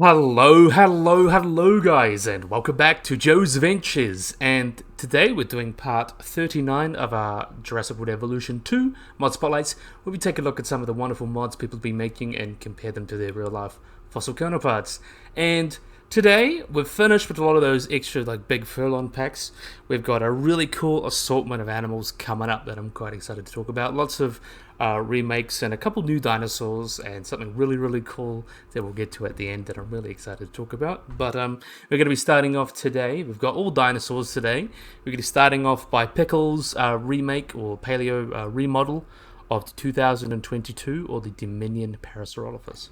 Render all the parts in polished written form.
Hello, guys, and welcome back to Joe's Ventures. And today we're doing part 39 of our Jurassic World Evolution 2 mod spotlights, where we take a look at some of the wonderful mods people have been making and compare them to their real life fossil counterparts. And today we've finished with a lot of those extra big furlong packs. We've got a really cool assortment of animals coming up that I'm quite excited to talk about. Lots of remakes and a couple new dinosaurs and something really cool that we'll get to at the end that I'm really excited to talk about. But we're going to be starting off today. We've got all dinosaurs today. We're going to be starting off by Pickle's remake or paleo remodel of the 2022 or the Dominion Parasaurolophus.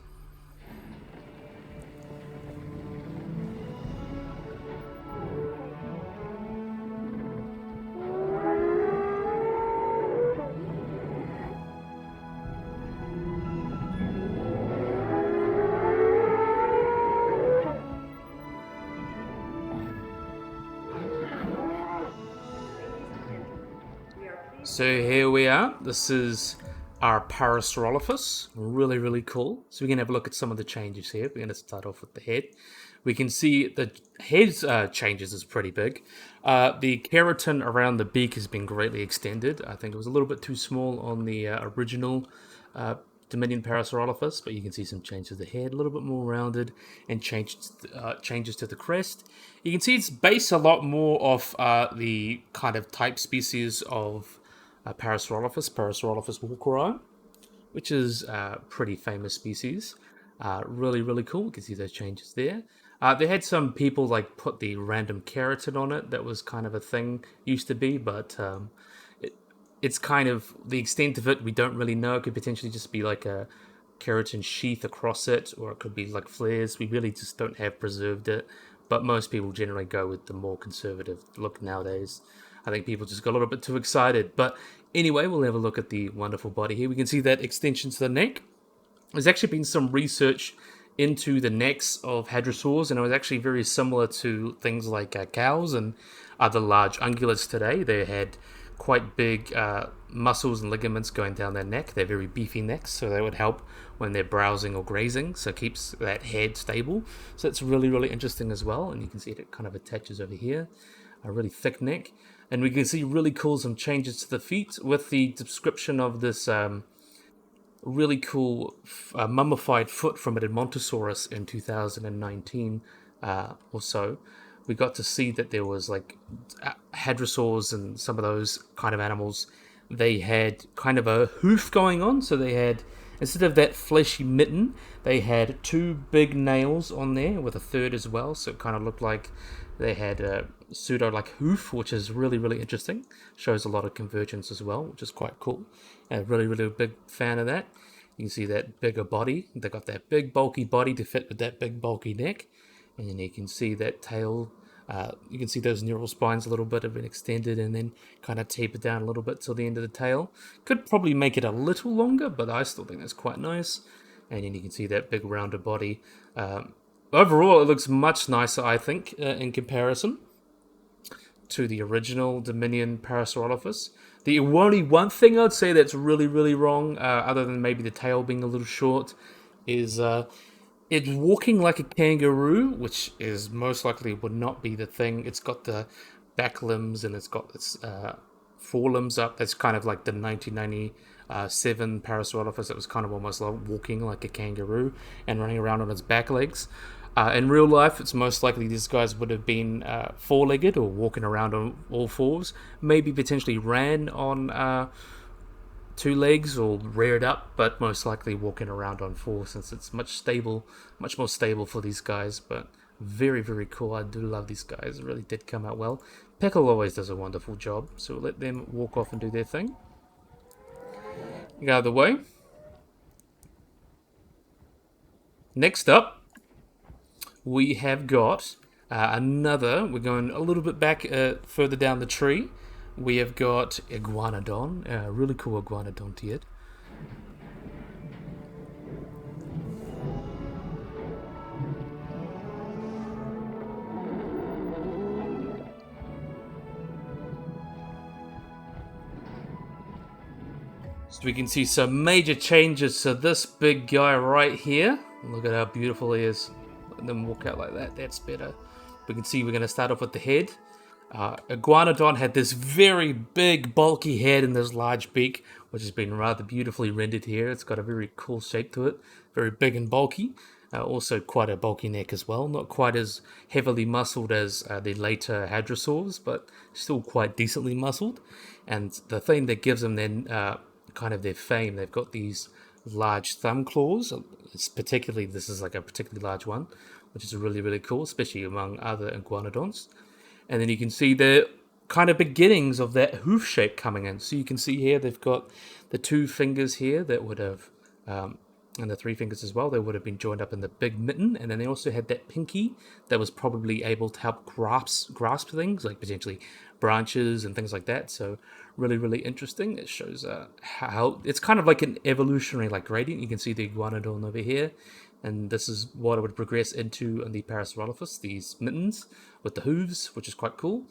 So here we are. This is our Parasaurolophus. Really cool. So we're going to have a look at some of the changes here. We're going to start off with the head. We can see the head changes is pretty big. The keratin around the beak has been greatly extended. I think it was a little bit too small on the original Dominion Parasaurolophus, but you can see some changes to the head, a little bit more rounded, and changes to the crest. You can see it's based a lot more off the kind of type species of Parasaurolophus walkeri, which is a pretty famous species. Really cool. You can see those changes there. They had some people put the random keratin on it. That was kind of a thing used to be, but it's kind of the extent of it we don't really know. It could potentially just be like a keratin sheath across it, or it could be like flares. We really just don't have preserved it, but most people generally go with the more conservative look nowadays. I think people just got a little bit too excited. But anyway, we'll have a look at the wonderful body here. We can see that extension to the neck. There's actually been some research into the necks of hadrosaurs, and it was actually very similar to things like cows and other large ungulates today. They had quite big muscles and ligaments going down their neck. They're very beefy necks, so they would help when they're browsing or grazing, so it keeps that head stable. So it's really interesting as well, and you can see it kind of attaches over here. A really thick neck. And we can see really cool some changes to the feet with the description of this really cool mummified foot from an Edmontosaurus in 2019 or so. We got to see that there was hadrosaurs and some of those kind of animals. They had kind of a hoof going on, so they had, instead of that fleshy mitten, they had two big nails on there with a third as well, so it kind of looked like they had a pseudo hoof, which is really interesting. Shows a lot of convergence as well, which is quite cool. A really big fan of that. You can see that bigger body. They got that big bulky body to fit with that big bulky neck, and then you can see that tail. You can see those neural spines a little bit have been extended and then kind of tapered down a little bit till the end of the tail. Could probably make it a little longer, but I still think that's quite nice. And then you can see that big rounded body. Overall, it looks much nicer, I think, in comparison to the original Dominion Parasaurolophus. The only one thing I'd say that's really wrong, other than maybe the tail being a little short, is it's walking like a kangaroo, which is most likely would not be the thing. It's got the back limbs and it's got its forelimbs up. That's kind of like the 1997 Parasaurolophus. That was kind of almost like walking like a kangaroo and running around on its back legs. In real life, it's most likely these guys would have been four-legged or walking around on all fours. Maybe potentially ran on two legs or reared up, but most likely walking around on four, since it's much more stable for these guys. But very cool. I do love these guys. It really did come out well. Pickle always does a wonderful job, so we'll let them walk off and do their thing. Get out of the way. Next up, we have got another. We're going a little bit back further down the tree. We have got Iguanodon, a really cool Iguanodon here. So we can see some major changes to this big guy right here. Look at how beautiful he is. them walk out like that. That's better. We can see we're going to start off with the head. Iguanodon had this very big, bulky head and this large beak, which has been rather beautifully rendered here. It's got a very cool shape to it, very big and bulky. Also quite a bulky neck as well, not quite as heavily muscled as the later Hadrosaurs, but still quite decently muscled. And the thing that gives them then kind of their fame, they've got these large thumb claws. Particularly, this is like a particularly large one, which is really, really cool, especially among other iguanodons. And then you can see the kind of beginnings of that hoof shape coming in. So you can see here they've got the 2 fingers here that would have, and the 3 fingers as well, they would have been joined up in the big mitten. And then they also had that pinky that was probably able to help grasp things, like potentially branches and things like that. So really, really interesting. It shows how it's kind of like an evolutionary like gradient. You can see the Iguanodon over here. And this is what it would progress into in the Parasaurolophus, these mittens with the hooves, which is quite cool.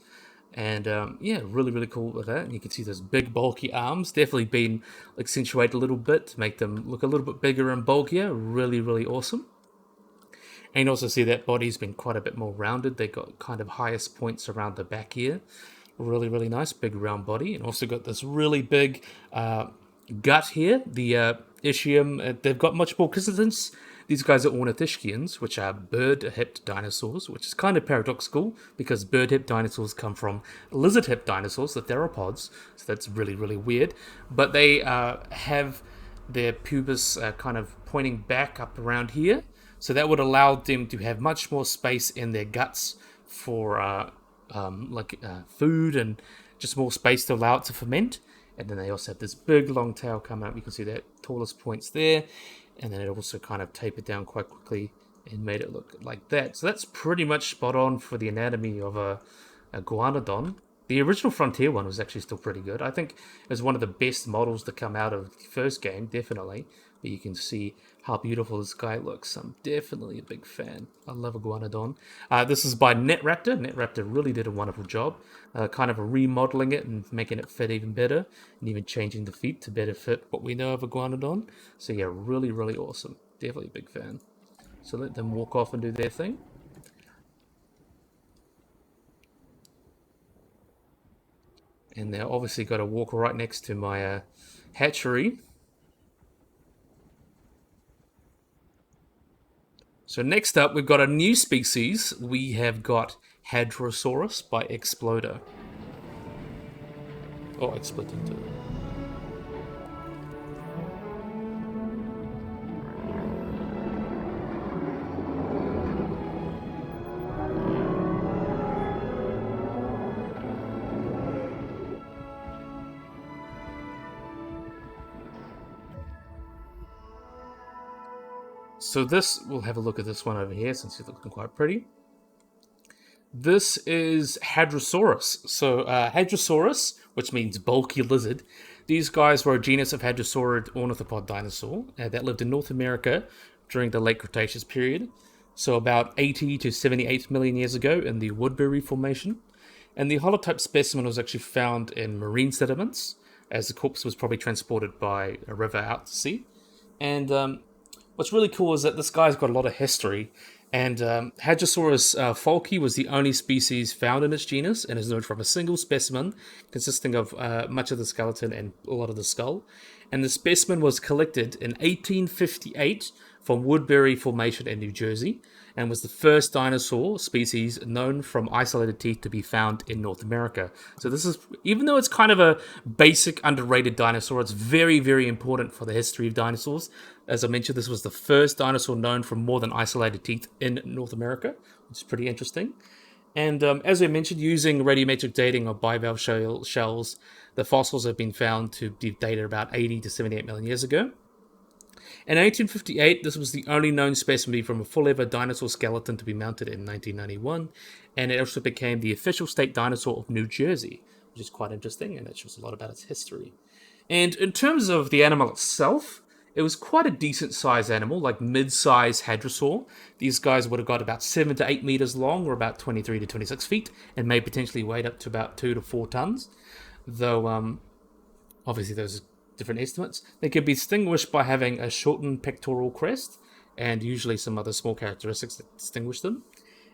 And yeah, really, really cool with that. And you can see those big, bulky arms, definitely been accentuated a little bit to make them look a little bit bigger and bulkier. Really, really awesome. And you also see that body's been quite a bit more rounded. They got kind of highest points around the back here. Really, really nice, big round body. And also got this really big gut here, the ischium. They've got much more consistence. These guys are ornithischians, which are bird-hipped dinosaurs, which is kind of paradoxical because bird-hipped dinosaurs come from lizard-hipped dinosaurs, the theropods, so that's really, really weird. But they have their pubis kind of pointing back up around here, so that would allow them to have much more space in their guts for food and just more space to allow it to ferment. And then they also have this big long tail coming up. You can see that tallest points there. And then it also kind of tapered down quite quickly and made it look like that. So that's pretty much spot on for the anatomy of a Iguanodon. The original Frontier one was actually still pretty good. I think it was one of the best models to come out of the first game, definitely. But you can see how beautiful this guy looks. I'm definitely a big fan. I love Iguanodon. This is by NetRaptor. NetRaptor really did a wonderful job, kind of remodeling it and making it fit even better, and even changing the feet to better fit what we know of Iguanodon. So yeah, really, really awesome. Definitely a big fan. So let them walk off and do their thing. And they're obviously got to walk right next to my hatchery. So next up, we've got a new species. We have got Hadrosaurus by Exploder. Oh, Exploder. So this, we'll have a look at this one over here since it's looking quite pretty. This is Hadrosaurus. So Hadrosaurus, which means bulky lizard, these guys were a genus of hadrosaurid ornithopod dinosaur that lived in North America during the late Cretaceous period. So about 80 to 78 million years ago in the Woodbury Formation. And the holotype specimen was actually found in marine sediments, as the corpse was probably transported by a river out to sea. And what's really cool is that this guy's got a lot of history, and Hadrosaurus falki was the only species found in its genus and is known from a single specimen consisting of much of the skeleton and a lot of the skull. And the specimen was collected in 1858 from Woodbury Formation in New Jersey and was the first dinosaur species known from isolated teeth to be found in North America. So this is, even though it's kind of a basic, underrated dinosaur, it's very, very important for the history of dinosaurs. As I mentioned, this was the first dinosaur known from more than isolated teeth in North America, which is pretty interesting. And as I mentioned, using radiometric dating of bivalve shells, the fossils have been found to be dated about 80 to 78 million years ago. In 1858, this was the only known specimen from a full-ever dinosaur skeleton to be mounted in 1991, and it also became the official state dinosaur of New Jersey, which is quite interesting, and it shows a lot about its history. And in terms of the animal itself, it was quite a decent-sized animal, like mid-sized hadrosaur. These guys would have got about 7 to 8 meters long, or about 23 to 26 feet, and may potentially weigh up to about 2 to 4 tons, though obviously those different estimates. They could be distinguished by having a shortened pectoral crest and usually some other small characteristics that distinguish them.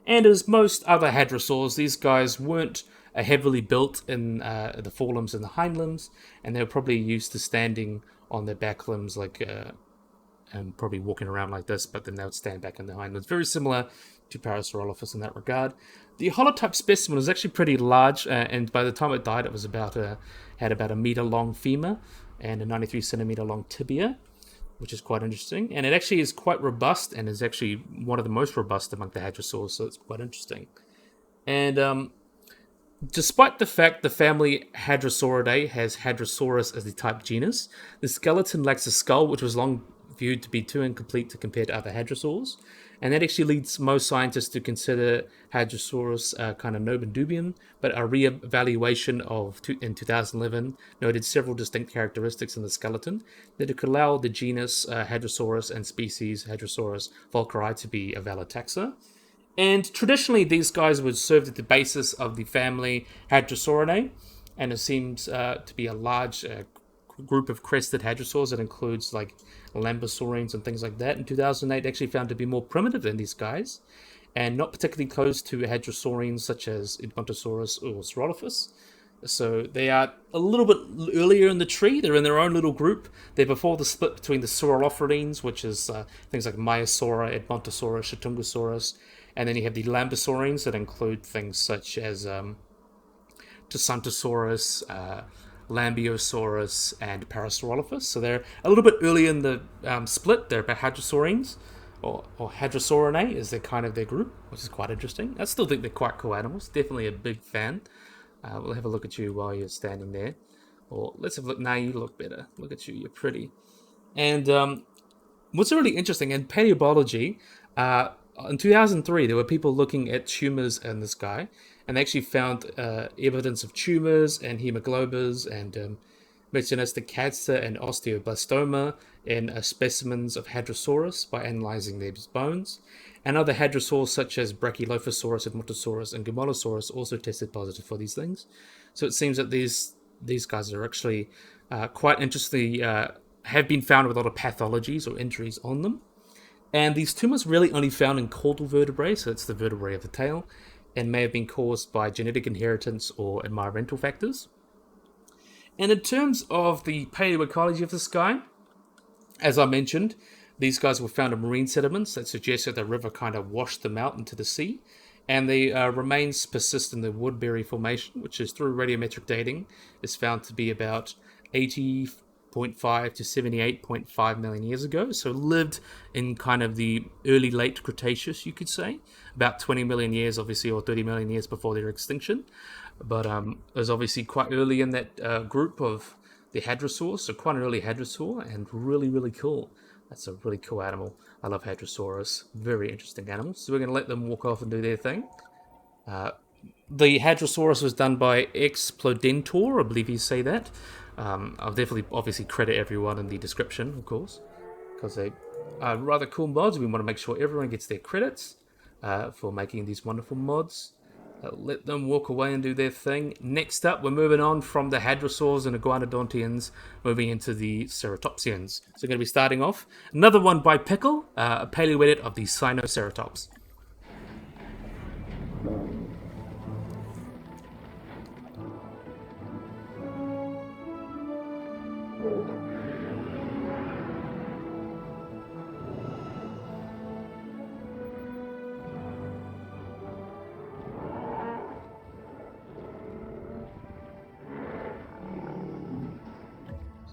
And as most other hadrosaurs, these guys weren't heavily built in the forelimbs and the hind limbs, and they were probably used to standing on their back limbs, and probably walking around like this, but then they would stand back on their hind limbs. Very similar to Parasaurolophus in that regard. The holotype specimen was actually pretty large, and by the time it died, it was had about a meter long femur and a 93 centimeter long tibia, which is quite interesting. And it actually is quite robust and is actually one of the most robust among the hadrosaurs, so it's quite interesting. And despite the fact the family Hadrosauridae has Hadrosaurus as the type genus, the skeleton lacks a skull, which was long viewed to be too incomplete to compare to other hadrosaurs. And that actually leads most scientists to consider Hadrosaurus kind of novum dubium, but a re-evaluation in 2011 noted several distinct characteristics in the skeleton that it could allow the genus Hadrosaurus and species Hadrosaurus volkeri to be a valid taxa. And traditionally, these guys would serve at the basis of the family Hadrosauridae, and it seems to be a large group of crested hadrosaurs that includes like lambeosaurines and things like that. In 2008, actually found to be more primitive than these guys, and not particularly close to hadrosaurines such as Iguanodon or Ceratops. So they are a little bit earlier in the tree. They're in their own little group. They're before the split between the Sauropophorines, which is things like Maiasaura, Edmontosaurus, Shatungosaurus, and then you have the lambeosaurines that include things such as Tusantosaurus, Lambeosaurus, and Parasaurolophus. So they're a little bit earlier in the split. They're about hadrosaurines, or Hadrosaurinae is their kind of their group, which is quite interesting. I still think they're quite cool animals. Definitely a big fan. We'll have a look at you while you're standing there. Or let's have a look. Now you look better. Look at you. You're pretty. And what's really interesting in paleobiology, in 2003, there were people looking at tumors in this guy, and they actually found evidence of tumors and hemoglobins and metagenetic cancer and osteoblastoma in specimens of Hadrosaurus by analyzing their bones. And other hadrosaurs such as Brachiosaurus, Edmontosaurus, and Giganotosaurus also tested positive for these things. So it seems that these guys are actually quite interestingly have been found with a lot of pathologies or injuries on them. And these tumors really only found in caudal vertebrae, so it's the vertebrae of the tail, and may have been caused by genetic inheritance or environmental factors. And in terms of the paleoecology of this guy, as I mentioned, these guys were found in marine sediments that suggest that the river kind of washed them out into the sea. And the remains persist in the Woodbury Formation, which is through radiometric dating, is found to be about 80.5 to 78.5 million years ago. So lived in kind of the early late Cretaceous, you could say. About 20 million years, obviously, or 30 million years before their extinction. But it was obviously quite early in that group of the hadrosaurs, so quite an early hadrosaur, and really, really cool. That's a really cool animal. I love Hadrosaurus. Very interesting animals. So we're going to let them walk off and do their thing. The Hadrosaurus was done by Explodentor, I believe you say that. I'll definitely, obviously, credit everyone in the description, of course, because they are rather cool mods. We want to make sure everyone gets their credits for making these wonderful mods. Let them walk away and do their thing. Next up, we're moving on from the Hadrosaurs and Iguanodontians, moving into the Ceratopsians. So we're going to be starting off. Another one by Pickle, a paleoedit of the Sinoceratops.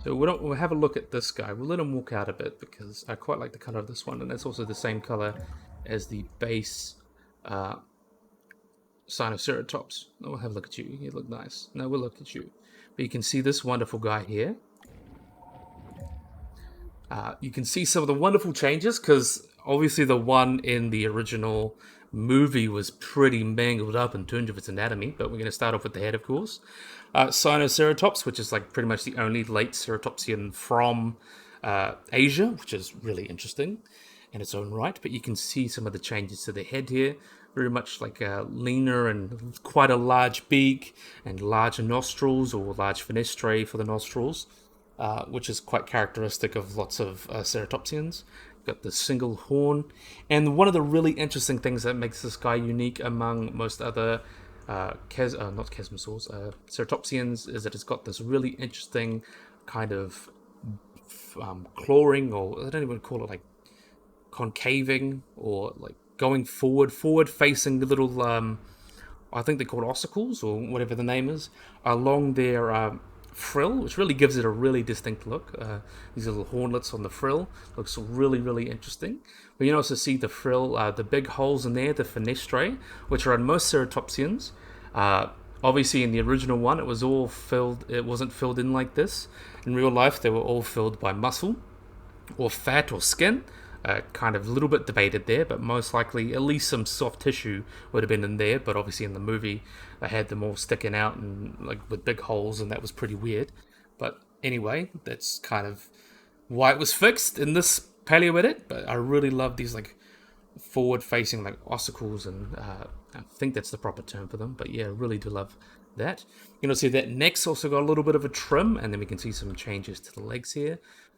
So we'll have a look at this guy. We'll let him walk out a bit because I quite like the color of this one, and that's also the same color as the base Sinoceratops. No, we'll have a look at you. You look nice. No, we'll look at you. But you can see this wonderful guy here. You can see some of the wonderful changes because obviously the one in the original movie was pretty mangled up in terms of its anatomy, but we're going to start off with the head, of course. Sinoceratops, which is like pretty much the only late ceratopsian from Asia, which is really interesting in its own right. But you can see some of the changes to the head here, very much like a leaner and quite a large beak and larger nostrils or large fenestrae for the nostrils, which is quite characteristic of lots of ceratopsians. Got the single horn. And one of the really interesting things that makes this guy unique among most other not chasmosaurs, ceratopsians, is that it's got this really interesting kind of clawing, or I don't even call it like concaving, or like going forward facing the little I think they're called ossicles or whatever the name is, along their frill, which really gives it a really distinct look. These little hornlets on the frill looks really, really interesting. But you can also see the frill, the big holes in there, the fenestrae, which are in most ceratopsians. Obviously, in the original one, it was all filled. It wasn't filled in like this. In real life, they were all filled by muscle, or fat, or skin. Kind of a little bit debated there, but most likely at least some soft tissue would have been in there. But obviously in the movie, they had them all sticking out and like with big holes, and that was pretty weird. But anyway, that's kind of why it was fixed in this paleo edit. But I really love these like forward-facing like ossicles, and I think that's the proper term for them. But yeah, really do love that. You know, see that neck's also got a little bit of a trim, and then we can see some changes to the legs here.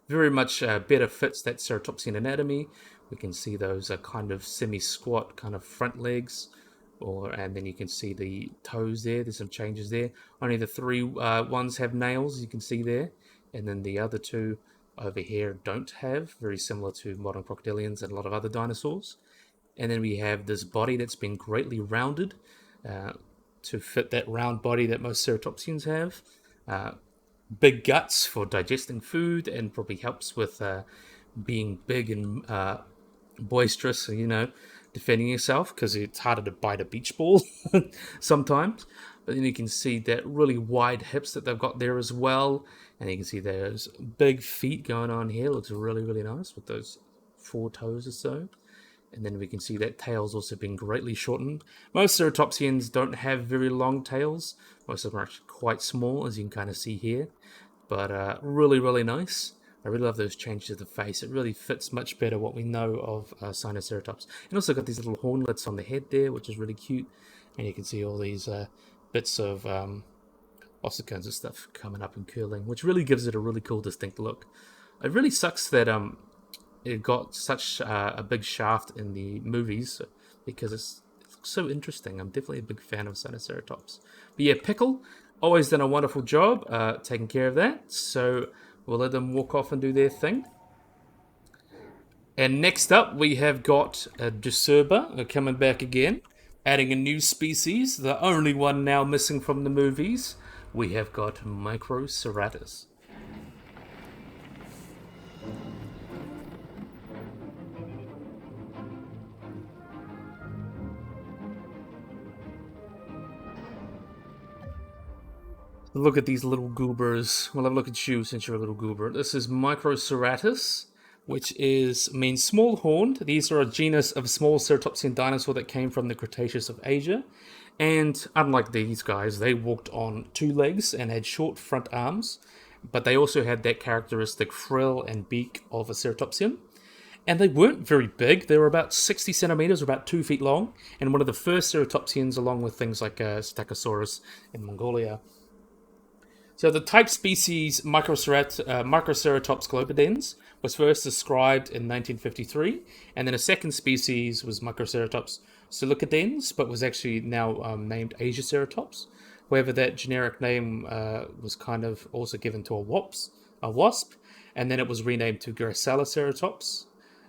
Very much better fits that ceratopsian anatomy. We can see those kind of semi-squat kind of front legs, and then you can see the toes there. There's some changes there. Only the three ones have nails, you can see there, and then the other two over here don't have. Very similar to modern crocodilians and a lot of other dinosaurs. And then we have this body that's been greatly rounded to fit that round body that most ceratopsians have. Big guts for digesting food, and probably helps with being big and boisterous, you know, defending yourself, because it's harder to bite a beach ball sometimes. But then you can see that really wide hips that they've got there as well, and you can see those big feet going on here. Looks really, really nice with those 4 toes or so. And then we can see that tail's also been greatly shortened. Most ceratopsians don't have very long tails. Most of them are actually quite small, as you can kind of see here. But really, really nice. I really love those changes to the face. It really fits much better what we know of Sinoceratops. And also got these little hornlets on the head there, which is really cute. And you can see all these bits of ossicles and stuff coming up and curling, which really gives it a really cool, distinct look. It really sucks that it got such a big shaft in the movies, because it looks so interesting. I'm definitely a big fan of Sinoceratops. But yeah, Pickle, always done a wonderful job taking care of that. So we'll let them walk off and do their thing. And next up, we have got Dicerba coming back again, adding a new species, the only one now missing from the movies. We have got Microceratus. Look at these little goobers. Well, have a look at you since you're a little goober. This is Microceratus, which means small horned. These are a genus of small ceratopsian dinosaur that came from the Cretaceous of Asia. And unlike these guys, they walked on 2 legs and had short front arms, but they also had that characteristic frill and beak of a ceratopsian. And they weren't very big. They were about 60 centimeters, or about 2 feet long, and one of the first ceratopsians, along with things like Stegosaurus in Mongolia. So the type species Microceratops globidens was first described in 1953, and then a second species was Microceratops silicodens, but was actually now named Asiaceratops. However, that generic name was kind of also given to a wasp, and then it was renamed to Graciliceratops,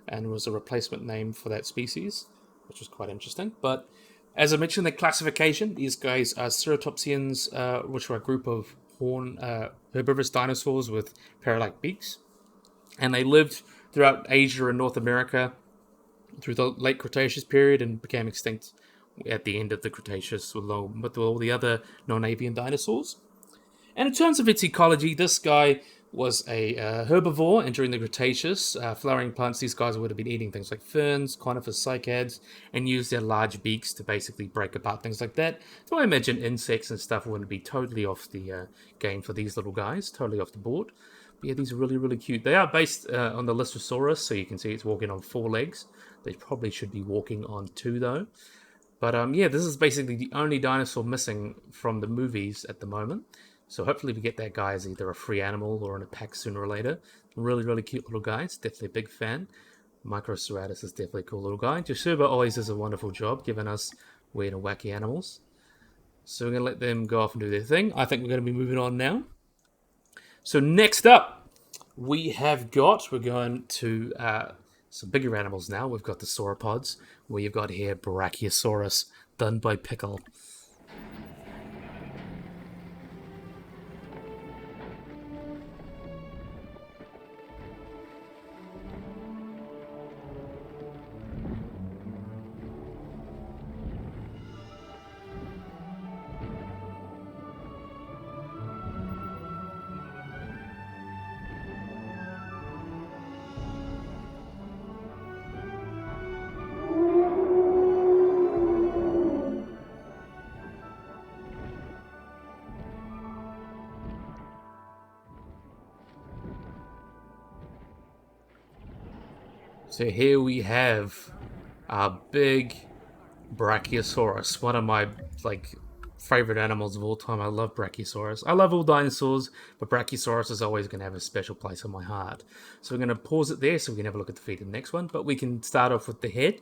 and was a replacement name for that species, which was quite interesting. But as I mentioned, the classification, these guys are ceratopsians, which are a group of herbivorous dinosaurs with parrot-like beaks, and they lived throughout Asia and North America through the late Cretaceous period and became extinct at the end of the Cretaceous with all the other non-avian dinosaurs. And in terms of its ecology, this guy was a herbivore, and during the Cretaceous, flowering plants, these guys would have been eating things like ferns, conifers, cycads, and used their large beaks to basically break apart things like that. So I imagine insects and stuff wouldn't be totally off the game for these little guys, totally off the board. But yeah, these are really, really cute. They are based on the Lystrosaurus, so you can see it's walking on 4 legs. They probably should be walking on 2, though. But yeah, this is basically the only dinosaur missing from the movies at the moment. So hopefully we get that guy as either a free animal or in a pack sooner or later. Really, really cute little guys. Definitely a big fan. Microceratus is definitely a cool little guy. Jashuba always does a wonderful job giving us weird and wacky animals. So we're going to let them go off and do their thing. I think we're going to be moving on now. So next up, we're going to some bigger animals now. We've got the sauropods. We've got here Brachiosaurus, done by Pickle. So here we have our big Brachiosaurus, one of my favorite animals of all time. I love Brachiosaurus. I love all dinosaurs, but Brachiosaurus is always going to have a special place in my heart. So we're going to pause it there so we can have a look at the feet of the next one. But we can start off with the head.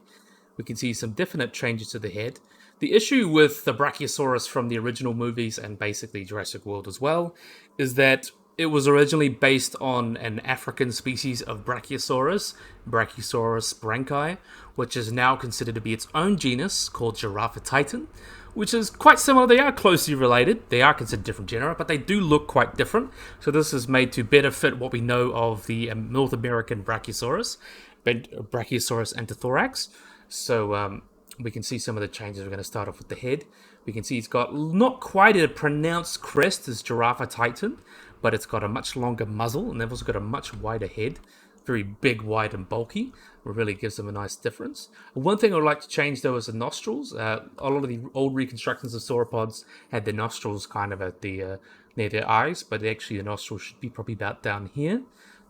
We can see some definite changes to the head. The issue with the Brachiosaurus from the original movies and basically Jurassic World as well is that it was originally based on an African species of Brachiosaurus, Brachiosaurus branchi, which is now considered to be its own genus called Giraffatitan, which is quite similar. They are closely related. They are considered different genera, but they do look quite different. So this is made to better fit what we know of the North American Brachiosaurus, Brachiosaurus antithorax. So we can see some of the changes. We're going to start off with the head. We can see it's got not quite a pronounced crest as Giraffatitan, but it's got a much longer muzzle, and they've also got a much wider head. Very big, wide, and bulky. It really gives them a nice difference. One thing I would like to change, though, is the nostrils. A lot of the old reconstructions of sauropods had their nostrils kind of at the near their eyes, but actually the nostrils should be probably about down here.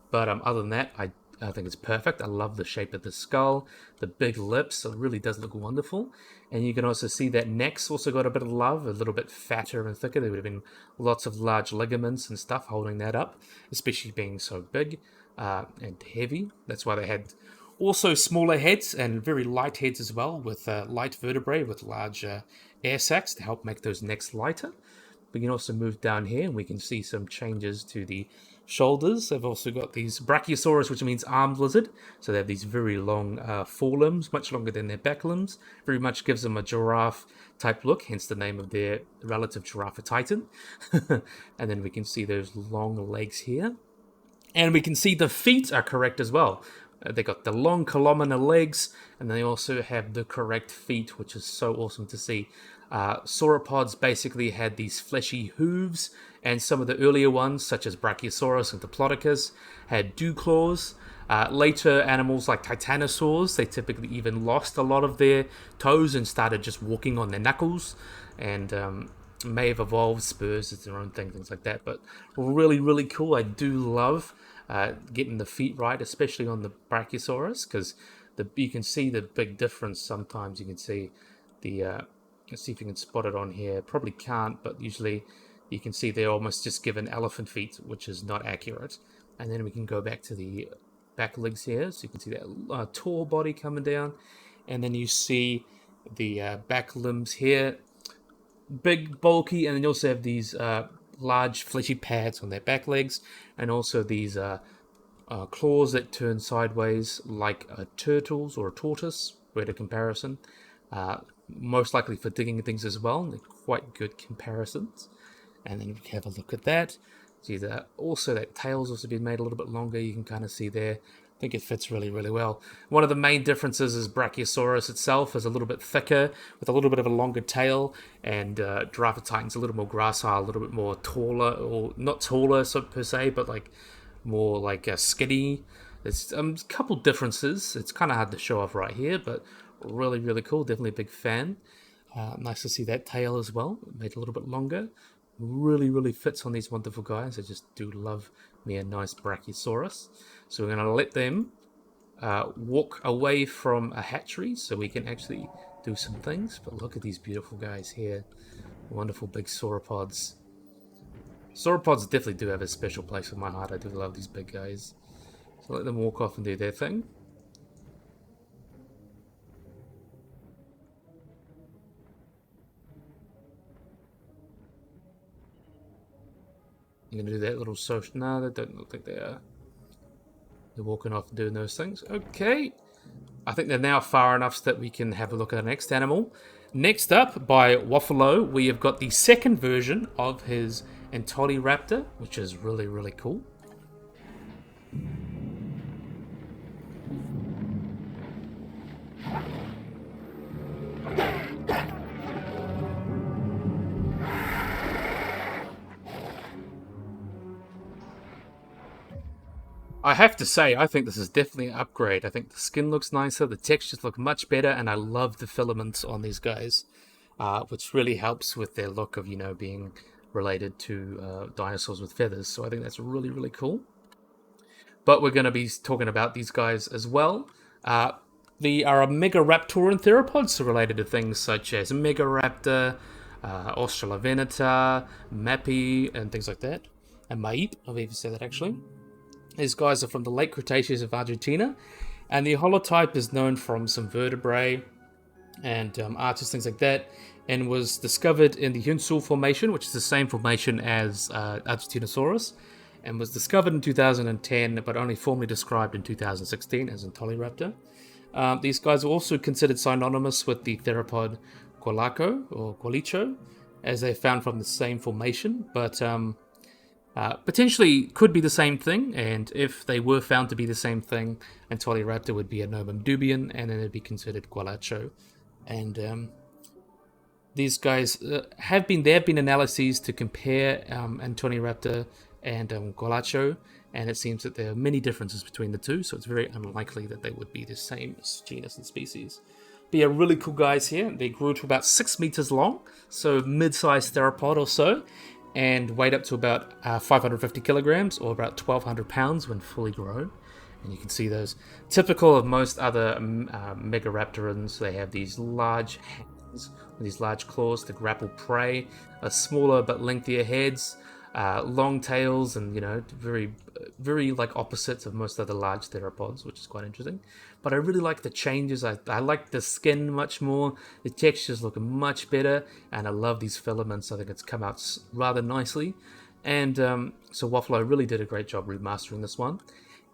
But other than that, I think it's perfect. I love the shape of the skull, the big lips. It really does look wonderful. And you can also see that neck's also got a bit of love, a little bit fatter and thicker. There would have been lots of large ligaments and stuff holding that up, especially being so big and heavy. That's why they had also smaller heads and very light heads as well, with light vertebrae with large air sacs to help make those necks lighter. We can also move down here and we can see some changes to the shoulders. They've also got these Brachiosaurus, which means armed lizard. So they have these very long forelimbs, much longer than their back limbs. Very much gives them a giraffe type look, hence the name of their relative Giraffatitan. And then we can see those long legs here. And we can see the feet are correct as well. They got the long columnar legs, and they also have the correct feet, which is so awesome to see. Sauropods basically had these fleshy hooves, and some of the earlier ones, such as Brachiosaurus and Diplodocus, had dew claws. Later animals like Titanosaurs, they typically even lost a lot of their toes and started just walking on their knuckles, and may have evolved spurs as their own thing, things like that. But really, really cool. I do love getting the feet right, especially on the Brachiosaurus, because you can see the big difference. Sometimes you can see the let's see if you can spot it on here. Probably can't, but usually you can see they're almost just given elephant feet, which is not accurate. And then we can go back to the back legs here, so you can see that tall body coming down, and then you see the back limbs here, big, bulky, and then you also have these large fleshy pads on their back legs, and also these claws that turn sideways like a turtle's or a tortoise, better comparison. Most likely for digging things as well. They're quite good comparisons. And then we can have a look at that. See that also that tail's also been made a little bit longer. You can kind of see there. I think it fits really, really well. One of the main differences is Brachiosaurus itself is a little bit thicker with a little bit of a longer tail, and Giraffatitan's a little more gracile, a little bit more taller, or not taller so per se, but like more like skinny. There's a couple differences. It's kind of hard to show off right here, but really, really cool. Definitely a big fan. Nice to see that tail as well, made a little bit longer. Really, really fits on these wonderful guys. I just do love me a nice Brachiosaurus. So we're going to let them walk away from a hatchery so we can actually do some things. But look at these beautiful guys here. Wonderful big sauropods. Sauropods definitely do have a special place in my heart. I do love these big guys. So let them walk off and do their thing. You gonna do that little social? No, they don't look like they are. They're walking off and doing those things. Okay. I think they're now far enough so that we can have a look at the next animal. Next up, by Waffalo, we have got the second version of his Antoli Raptor, which is really, really cool. I have to say, I think this is definitely an upgrade. I think the skin looks nicer, the textures look much better, and I love the filaments on these guys, which really helps with their look of, being related to dinosaurs with feathers. So I think that's really, really cool. But we're going to be talking about these guys as well. The are Megaraptoran theropods, so related to things such as Megaraptor, Australoveneta, Mappy, and things like that. And Maip, I've even said that actually. These guys are from the late Cretaceous of Argentina, and the holotype is known from some vertebrae and arches, things like that, and was discovered in the Hunsul Formation, which is the same formation as Argentinosaurus, and was discovered in 2010, but only formally described in 2016 as Antoli Raptor. These guys are also considered synonymous with the theropod Gualaco or Gualicho, as they're found from the same formation, but potentially could be the same thing, and if they were found to be the same thing, Antoli Raptor would be a novum dubium, and then it'd be considered Gualacho. And these guys there have been analyses to compare Antoli Raptor and Gualacho, and it seems that there are many differences between the two, so it's very unlikely that they would be the same genus and species. But yeah, really cool guys here. They grew to about 6 meters long, so mid-sized theropod or so, and weighed up to about 550 kilograms, or about 1,200 pounds when fully grown. And you can see those. Typical of most other Megaraptorans, they have these large hands with these large claws to grapple prey, smaller but lengthier heads, long tails, and very, very like opposites of most other large theropods, which is quite interesting. But I really like the changes. I like the skin much more. The textures look much better, and I love these filaments. I think it's come out rather nicely, and so Waffalo really did a great job remastering this one.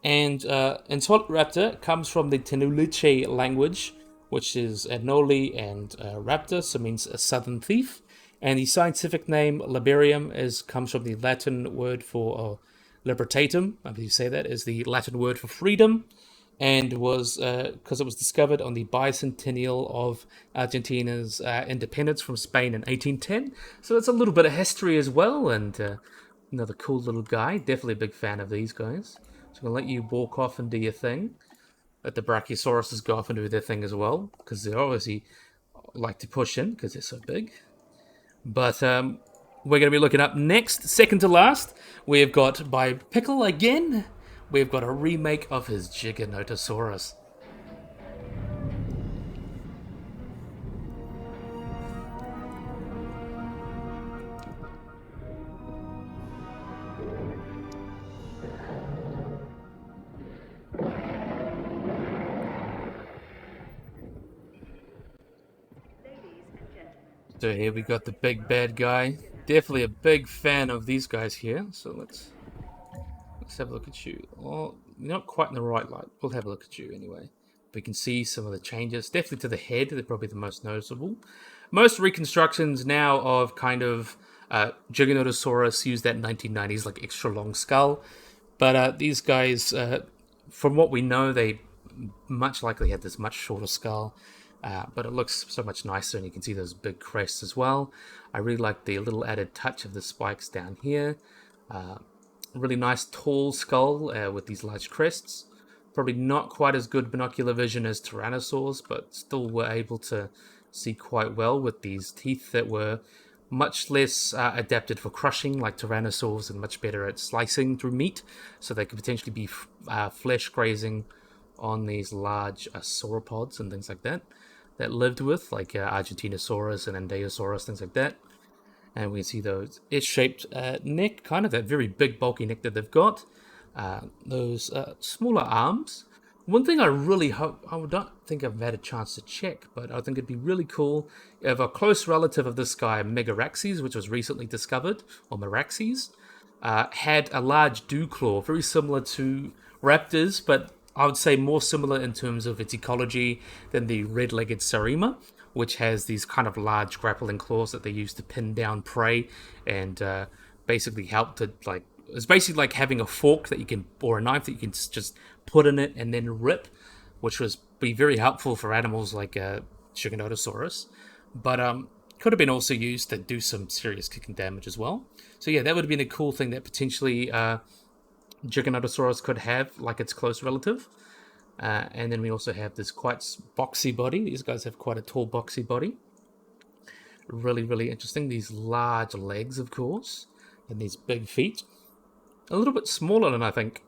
And Antoli Raptor comes from the Tenuliche language, which is Antoli and Raptor, so it means a southern thief. And the scientific name Liberium comes from the Latin word for libertatum, I believe you say that, is the Latin word for freedom, and was because it was discovered on the bicentennial of Argentina's independence from Spain in 1810. So it's a little bit of history as well, and another cool little guy. Definitely a big fan of these guys. So I'm going to let you walk off and do your thing. Let the Brachiosauruses go off and do their thing as well, because they obviously like to push in because they're so big. But we're going to be looking up next, second to last, we've got, by Pickle again, we've got a remake of his Giganotosaurus. So here we got the big bad guy. Definitely a big fan of these guys here. So let's have a look at you. Oh, not quite in the right light. We'll have a look at you anyway. We can see some of the changes. Definitely to the head, they're probably the most noticeable. Most reconstructions now of kind of Giganotosaurus use that 1990s like extra long skull. But these guys, from what we know, they much likely had this much shorter skull. But it looks so much nicer, and you can see those big crests as well. I really like the little added touch of the spikes down here. Really nice tall skull with these large crests. Probably not quite as good binocular vision as Tyrannosaurs, but still were able to see quite well with these teeth that were much less adapted for crushing like Tyrannosaurs, and much better at slicing through meat, so they could potentially be flesh grazing on these large sauropods and things like that lived with, like Argentinosaurus and Andeosaurus, things like that. And we see those S-shaped neck, kind of that very big bulky neck that they've got. Those smaller arms. One thing I really hope, I don't think I've had a chance to check, but I think it'd be really cool if a close relative of this guy, Megaraxes, which was recently discovered, or Meraxes, had a large dew claw, very similar to raptors, but I would say more similar in terms of its ecology than the red-legged Sarima, which has these kind of large grappling claws that they use to pin down prey and basically help to like. It's basically like having a fork that you can, or a knife that you can just put in it and then rip, which was be very helpful for animals like Giganotosaurus, but could have been also used to do some serious kicking damage as well. So yeah, that would have been a cool thing that potentially Giganotosaurus could have, like its close relative. And then we also have this quite boxy body. These guys have quite a tall boxy body. Really, really interesting. These large legs, of course, and these big feet. A little bit smaller than I think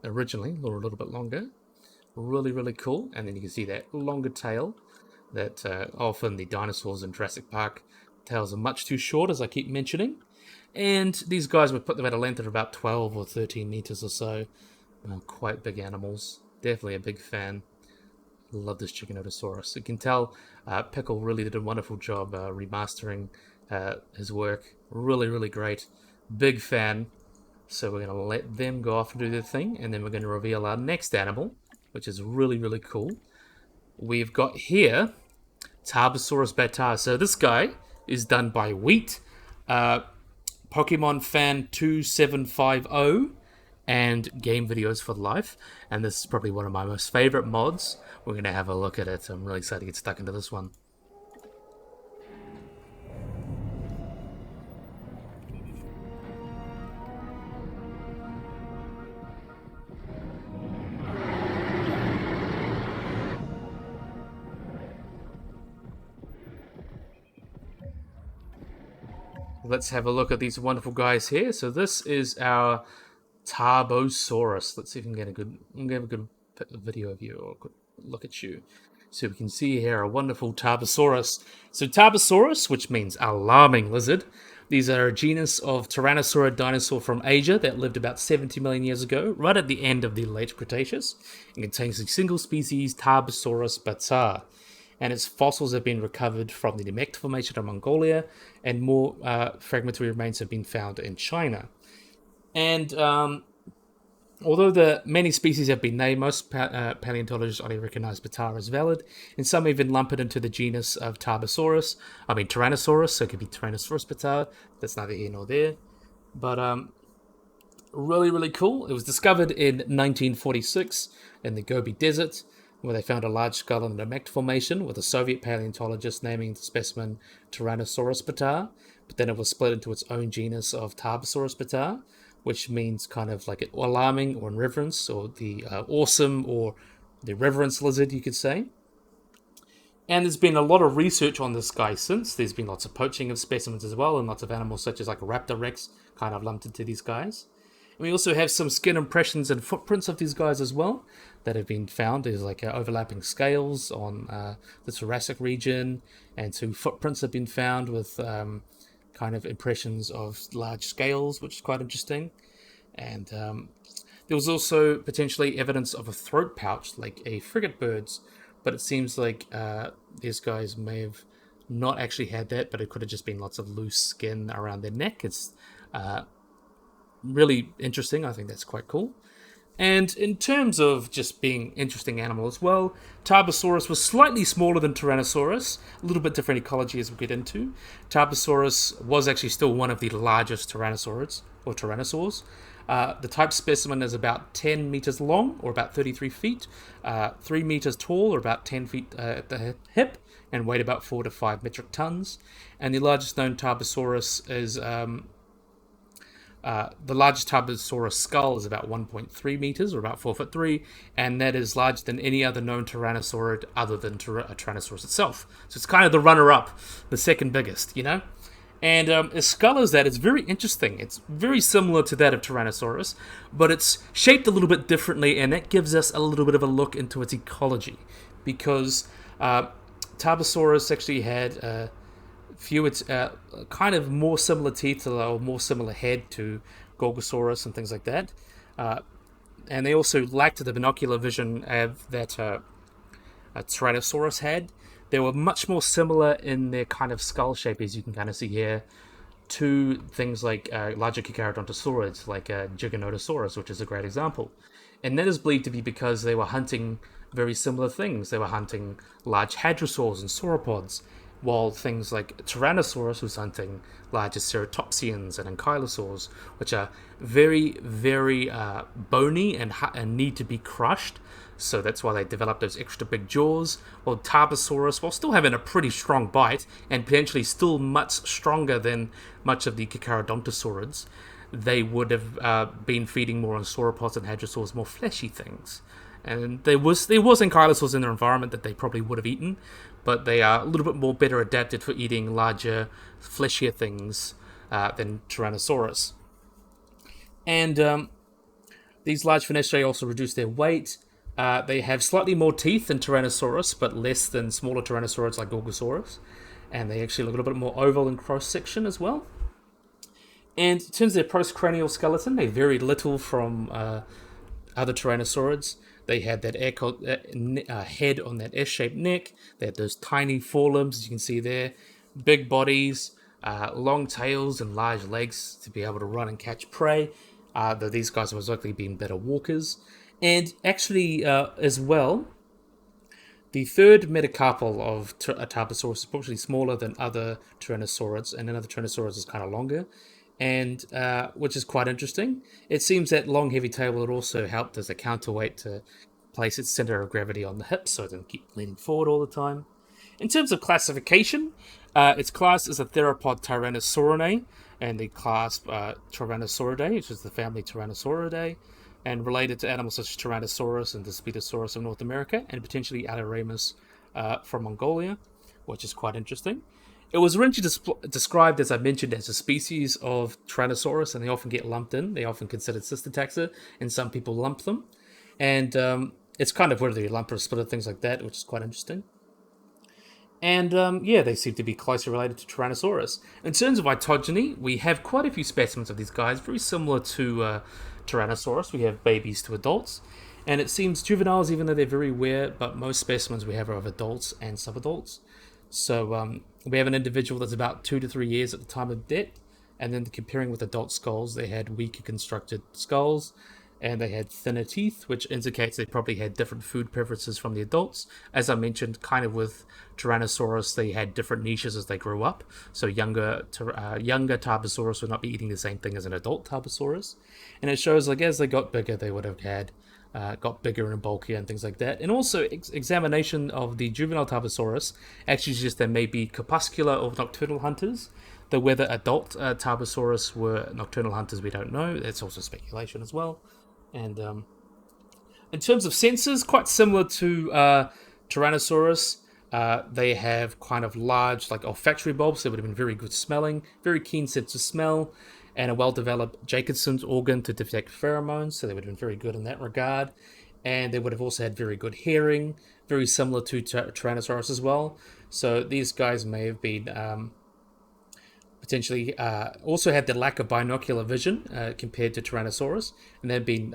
originally, or a little bit longer. Really, really cool. And then you can see that longer tail that often the dinosaurs in Jurassic Park tails are much too short, as I keep mentioning. And these guys would put them at a length of about 12 or 13 meters or so. Quite big animals. Definitely a big fan. Love this Giganotosaurus. You can tell Pickle really did a wonderful job remastering his work. Really, really great. Big fan. So we're going to let them go off and do their thing, and then we're going to reveal our next animal, which is really, really cool. We've got here Tarbosaurus bata. So this guy is done by Wheat, Pokemon Fan 2750, and Game Videos for Life. And this is probably one of my most favorite mods. We're going to have a look at it. I'm really excited to get stuck into this one. Let's have a look at these wonderful guys here. So this is our Tarbosaurus. Let's see if we can get a good, video of you, or a good look at you. So we can see here a wonderful Tarbosaurus. So Tarbosaurus, which means alarming lizard. These are a genus of Tyrannosaurid dinosaur from Asia that lived about 70 million years ago, right at the end of the late Cretaceous. It contains a single species, Tarbosaurus bata. And its fossils have been recovered from the Namek Formation of Mongolia, and more fragmentary remains have been found in China. And although the many species have been named, most paleontologists only recognize bata as valid, and some even lump it into the genus of Tyrannosaurus, so it could be Tyrannosaurus bata. That's neither here nor there. But really, really cool. It was discovered in 1946 in the Gobi Desert, where they found a large skull in the Namek Formation, with a Soviet paleontologist naming the specimen Tyrannosaurus bata, but then it was split into its own genus of Tarbosaurus bata, which means kind of like alarming or in reverence, or the awesome or the reverence lizard, you could say. And there's been a lot of research on this guy since. There's been lots of poaching of specimens as well, and lots of animals such as like a Raptor Rex kind of lumped into these guys. And we also have some skin impressions and footprints of these guys as well that have been found. There's like overlapping scales on the thoracic region, and two footprints have been found with kind of impressions of large scales, which is quite interesting. And there was also potentially evidence of a throat pouch, like a frigate bird's, but it seems like these guys may have not actually had that, but it could have just been lots of loose skin around their neck. It's really interesting. I think that's quite cool. And in terms of just being interesting animal as well, Tarbosaurus was slightly smaller than Tyrannosaurus, a little bit different ecology as we get into. Tarbosaurus was actually still one of the largest Tyrannosaurids, or Tyrannosaurs. The type specimen is about 10 meters long, or about 33 feet, 3 meters tall, or about 10 feet at the hip, and weighed about 4 to 5 metric tons. And the largest known Tarbosaurus is the largest Tarbosaurus skull is about 1.3 meters, or about 4'3", and that is larger than any other known Tyrannosaurid other than Tyrannosaurus itself. So it's kind of the runner-up, the second biggest, you know? And its skull is that it's very interesting. It's very similar to that of Tyrannosaurus, but it's shaped a little bit differently, and that gives us a little bit of a look into its ecology, because Tarbosaurus actually had it's kind of more similar teeth, or more similar head to Gorgosaurus and things like that. And they also lacked the binocular vision that Tyrannosaurus had. They were much more similar in their kind of skull shape, as you can kind of see here. to things like larger Giganotosaurs, like Giganotosaurus, which is a great example. And that is believed to be because they were hunting very similar things. They were hunting large hadrosaurs and sauropods, while things like Tyrannosaurus was hunting larger ceratopsians and ankylosaurs, which are very, very bony and need to be crushed. So that's why they developed those extra big jaws. While Tarbosaurus, while still having a pretty strong bite and potentially still much stronger than much of the Carcharodontosaurids, they would have been feeding more on sauropods and hadrosaurs, more fleshy things. And there was ankylosaurs in their environment that they probably would have eaten, but they are a little bit more better adapted for eating larger, fleshier things than Tyrannosaurus. And these large finessae also reduce their weight. They have slightly more teeth than Tyrannosaurus, but less than smaller Tyrannosaurids like Gorgosaurus. And they actually look a little bit more oval in cross section as well. And in terms of their postcranial skeleton, they varied little from other Tyrannosaurids. They had that head on that S-shaped neck. They had those tiny forelimbs, as you can see there. Big bodies, long tails, and large legs to be able to run and catch prey. Though these guys have most likely been better walkers. And actually, as well, the third metacarpal of Tarbosaurus is probably smaller than other Tyrannosaurids, and another Tyrannosaurus is kind of longer, and which is quite interesting. It seems that long, heavy tail would also help as a counterweight to place its center of gravity on the hips, so it doesn't keep leaning forward all the time. In terms of classification, it's classed as a theropod Tyrannosauridae, and the class Tyrannosauridae, which is the family Tyrannosauridae, and related to animals such as Tyrannosaurus and the Spinosaurus of North America, and potentially Alloramus from Mongolia, which is quite interesting. It was originally described, as I mentioned, as a species of Tyrannosaurus, and they often get lumped in. They often considered sister taxa, and some people lump them. And it's kind of whether you lump or split or things like that, which is quite interesting. And they seem to be closely related to Tyrannosaurus. In terms of autogeny, we have quite a few specimens of these guys, very similar to Tyrannosaurus. We have babies to adults, and it seems juveniles, even though they're very rare, but most specimens we have are of adults and subadults. So we have an individual that's about 2 to 3 years at the time of death, and then comparing with adult skulls, they had weaker constructed skulls, and they had thinner teeth, which indicates they probably had different food preferences from the adults. As I mentioned, kind of with Tyrannosaurus, they had different niches as they grew up. So younger Tarbosaurus would not be eating the same thing as an adult Tarbosaurus. And it shows, like, as they got bigger, they would have got bigger and bulkier and things like that. And also, examination of the juvenile Tarbosaurus actually suggests there may be crepuscular or nocturnal hunters. Though whether adult Tarbosaurus were nocturnal hunters, we don't know. That's also speculation as well. And in terms of senses, quite similar to Tyrannosaurus, they have kind of large, like, olfactory bulbs. They would have been very good smelling, very keen sense of smell, and a well-developed Jacobson's organ to detect pheromones. So they would have been very good in that regard. And they would have also had very good hearing, very similar to Tyrannosaurus as well. So these guys may have been potentially also had the lack of binocular vision compared to Tyrannosaurus, and they've been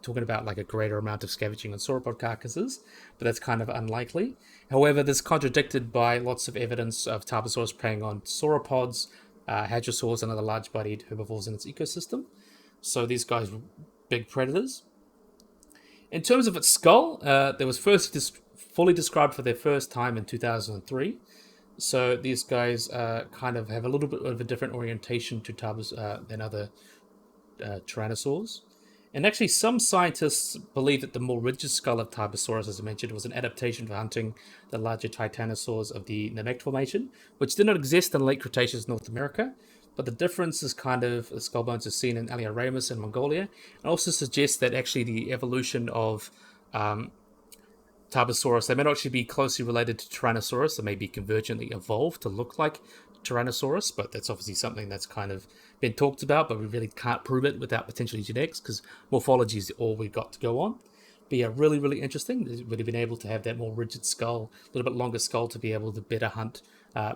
talking about like a greater amount of scavenging on sauropod carcasses, but that's kind of unlikely. However, this is contradicted by lots of evidence of Tarbosaurus preying on sauropods, hadrosaurs, and other large-bodied herbivores in its ecosystem. So these guys were big predators. In terms of its skull, it was first fully described for their first time in 2003. So these guys kind of have a little bit of a different orientation to than other tyrannosaurs. And actually, some scientists believe that the more rigid skull of Tarbosaurus, as I mentioned, was an adaptation for hunting the larger titanosaurs of the Namek Formation, which did not exist in late Cretaceous North America. But the difference is kind of the skull bones are seen in Alloramus in Mongolia, and also suggests that actually the evolution of Tarbosaurus, they may not actually be closely related to Tyrannosaurus. They may be convergently evolved to look like Tyrannosaurus, but that's obviously something that's kind of been talked about, but we really can't prove it without potentially genetics, because morphology is all we've got to go on. But yeah, really, really interesting. They would have been able to have that more rigid skull, a little bit longer skull to be able to better hunt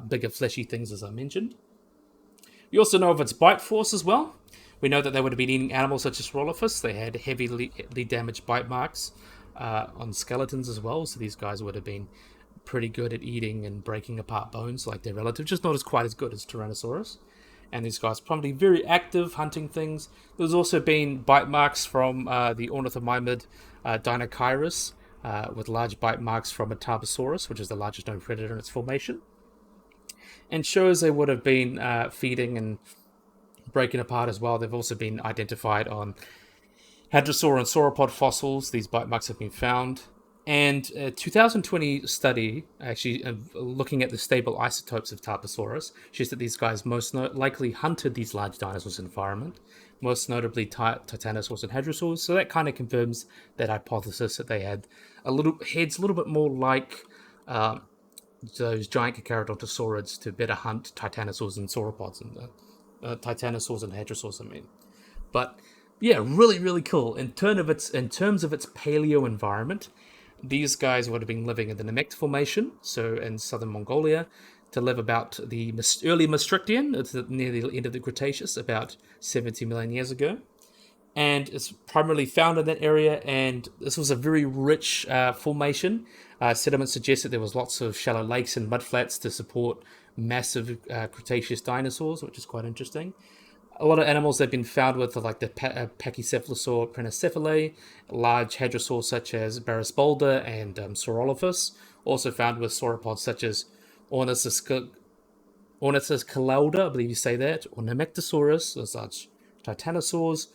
bigger fleshy things, as I mentioned. We also know of its bite force as well. We know that they would have been eating animals such as Parasaurolophus. They had heavily damaged bite marks on skeletons as well, so these guys would have been pretty good at eating and breaking apart bones like their relative, just not as quite as good as Tyrannosaurus. And these guys probably very active hunting things. There's also been bite marks from the ornithomimid Dinosaurus, with large bite marks from a Tarbosaurus, which is the largest known predator in its formation, and shows they would have been feeding and breaking apart as well. They've also been identified on Hadrosaur and sauropod fossils. These bite marks have been found. And a 2020 study, actually looking at the stable isotopes of Tarbosaurus, shows that these guys most likely hunted these large dinosaurs in the environment, most notably Titanosaurs and Hadrosaurs. So that kind of confirms that hypothesis that they had heads a little bit more like those giant Giganotosaurids to better hunt Titanosaurs and sauropods and Titanosaurs and Hadrosaurs. I mean, but yeah, really, really cool. In terms of its paleo environment, these guys would have been living in the Namek Formation, so in southern Mongolia, to live about the early Maastrichtian, it's near the end of the Cretaceous, about 70 million years ago. And it's primarily found in that area, and this was a very rich formation. Sediment suggests that there was lots of shallow lakes and mudflats to support massive Cretaceous dinosaurs, which is quite interesting. A lot of animals that have been found with like the Pachycephalosaur prenocephalae, large hadrosaurs such as Parasaurolophus and Saurolophus, also found with sauropods such as Ornithoscalauda, I believe you say that, or Nemectosaurus, or such Titanosaurs.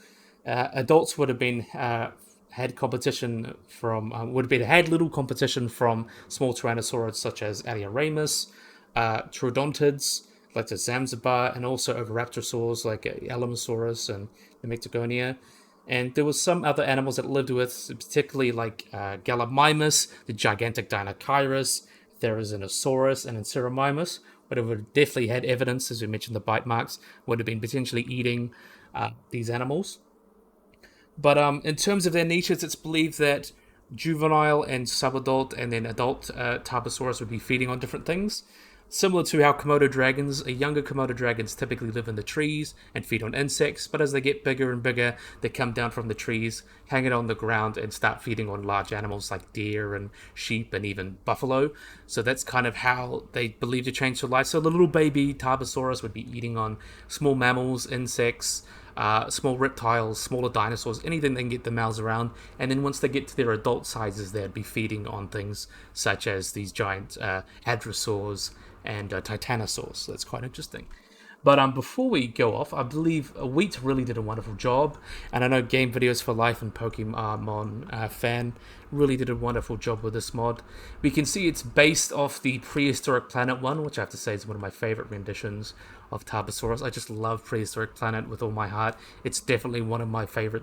Adults would have been had competition from had little competition from small tyrannosaurids such as Alioramus, Troodontids like the Zanzibar, and also over raptorosaurs like Alamosaurus and the Mectogonia. And there was some other animals that lived with, particularly like Gallimimus, the gigantic Dinosaurus, Therizinosaurus, and Enceromimus, but it would have definitely had evidence, as we mentioned, the bite marks would have been potentially eating these animals. But in terms of their niches, it's believed that juvenile and subadult and then adult Tarbosaurus would be feeding on different things. Similar to how Komodo dragons, younger Komodo dragons typically live in the trees and feed on insects, but as they get bigger and bigger, they come down from the trees, hang it on the ground, and start feeding on large animals like deer and sheep and even buffalo. So that's kind of how they believe to change their life. So the little baby Tarbosaurus would be eating on small mammals, insects, small reptiles, smaller dinosaurs, anything they can get their mouths around. And then once they get to their adult sizes, they'd be feeding on things such as these giant hadrosaurs and Titanosaurs. So that's quite interesting. But before we go off, I believe Wheat really did a wonderful job, and I know Game Videos for Life and Pokemon Fan really did a wonderful job with this mod. We can see it's based off the Prehistoric Planet one, which I have to say is one of my favorite renditions of Tarbosaurus. I just love Prehistoric Planet with all my heart. It's definitely one of my favorite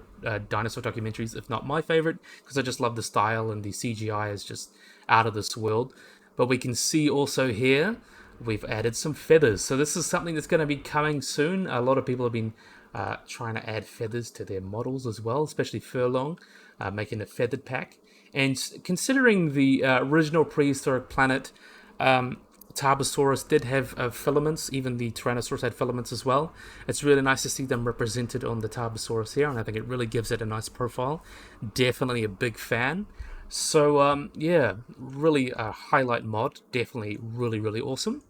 dinosaur documentaries, if not my favorite, because I just love the style and the CGI is just out of this world. But we can see also here we've added some feathers. So this is something that's going to be coming soon. A lot of people have been trying to add feathers to their models as well, especially Furlong, making a feathered pack. And considering the original Prehistoric Planet, Tarbosaurus did have filaments. Even the Tyrannosaurus had filaments as well. It's really nice to see them represented on the Tarbosaurus here, and I think it really gives it a nice profile. Definitely a big fan. So, yeah, really a highlight mod. Definitely really, really awesome.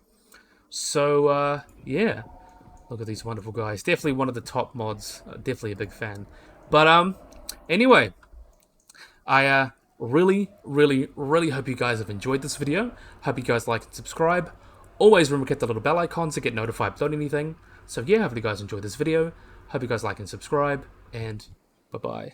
So, yeah, look at these wonderful guys. Definitely one of the top mods. Definitely a big fan. But, anyway, I really, really, really hope you guys have enjoyed this video. Hope you guys like and subscribe. Always remember to hit the little bell icon to get notified about anything. So, yeah, hope you guys enjoyed this video. Hope you guys like and subscribe, and bye-bye.